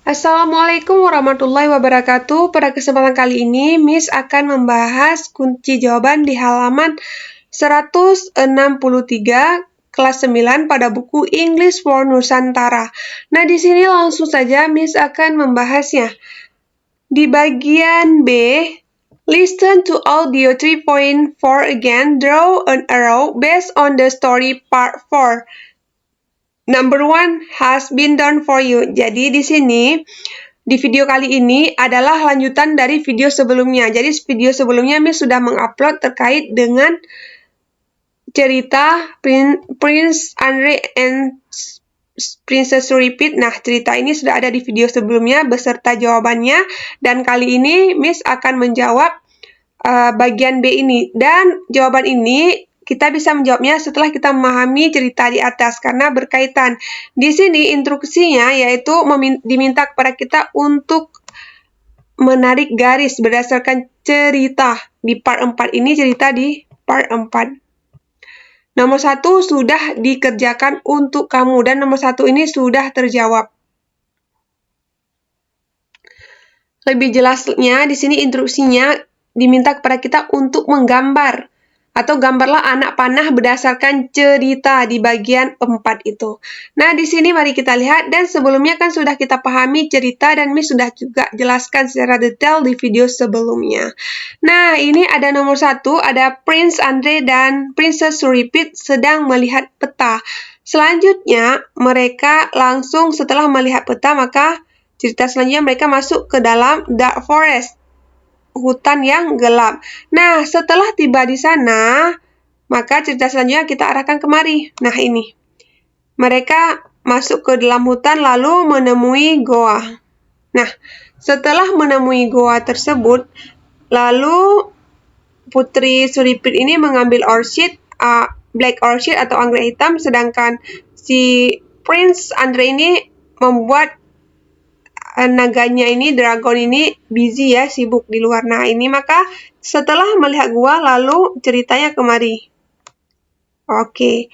Assalamualaikum warahmatullahi wabarakatuh. Pada kesempatan kali ini, Miss akan membahas kunci jawaban di halaman 163 kelas 9 pada buku English for Nusantara. Nah, di sini langsung saja Miss akan membahasnya. Di bagian B, listen to audio 3.4 again, draw an arrow based on the story part 4. Number 1 has been done for you. Jadi di sini di video kali ini adalah lanjutan dari video sebelumnya. Jadi video sebelumnya Miss sudah mengupload terkait dengan cerita Prince Andre and Princess Repeat. Nah, cerita ini sudah ada di video sebelumnya beserta jawabannya. Dan kali ini Miss akan menjawab bagian B ini. Dan jawaban ini kita bisa menjawabnya setelah kita memahami cerita di atas karena berkaitan. Di sini instruksinya yaitu diminta kepada kita untuk menarik garis berdasarkan cerita. Di part 4 ini cerita di part 4. Nomor 1 sudah dikerjakan untuk kamu dan nomor 1 ini sudah terjawab. Lebih jelasnya di sini instruksinya diminta kepada kita untuk menggambar atau gambarlah anak panah berdasarkan cerita di bagian 4 itu. Nah, di sini mari kita lihat dan sebelumnya kan sudah kita pahami cerita dan Miss sudah juga jelaskan secara detail di video sebelumnya. Nah, ini ada nomor 1, ada Prince Andre dan Princess Repeat sedang melihat peta. Selanjutnya, mereka langsung setelah melihat peta, maka cerita selanjutnya mereka masuk ke dalam dark forest, hutan yang gelap. Nah, setelah tiba di sana, maka cerita selanjutnya kita arahkan kemari. Nah, ini. Mereka masuk ke dalam hutan lalu menemui goa. Nah, setelah menemui goa tersebut, lalu Putri Suripit ini mengambil orchid, black orchid atau anggrek hitam, sedangkan si Prince Andre ini membuat naganya ini, dragon ini busy ya, sibuk di luar. Nah, ini maka setelah melihat gua lalu ceritanya kemari. Oke.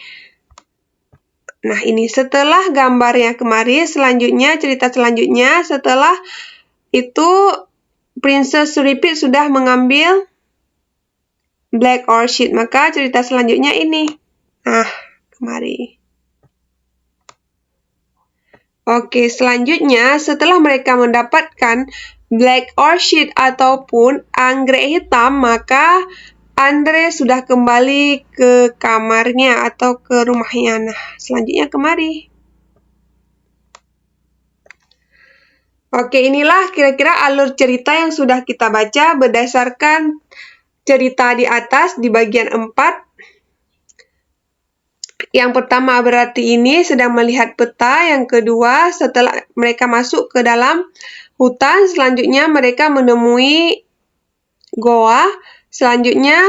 Nah, ini setelah gambarnya kemari, selanjutnya cerita selanjutnya setelah itu Princess Repeat sudah mengambil black orchid, maka cerita selanjutnya ini. Nah, kemari. Oke, selanjutnya setelah mereka mendapatkan black orchid ataupun anggrek hitam, maka Andre sudah kembali ke kamarnya atau ke rumahnya. Nah, selanjutnya kemari. Oke, inilah kira-kira alur cerita yang sudah kita baca berdasarkan cerita di atas di bagian 4. Yang pertama berarti ini sedang melihat peta, yang kedua setelah mereka masuk ke dalam hutan, selanjutnya mereka menemui goa, selanjutnya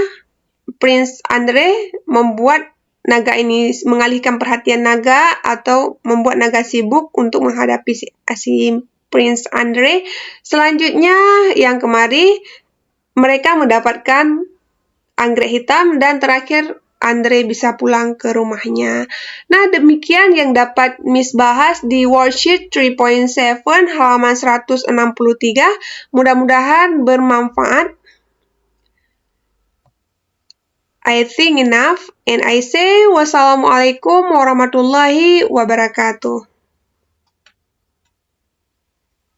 Prince Andre membuat naga ini mengalihkan perhatian naga atau membuat naga sibuk untuk menghadapi si Prince Andre. Selanjutnya yang kemari mereka mendapatkan anggrek hitam dan terakhir Andre bisa pulang ke rumahnya. Nah, demikian yang dapat Miss bahas di worksheet 3.7 halaman 163. Mudah-mudahan bermanfaat. I think enough and I say wassalamualaikum warahmatullahi wabarakatuh.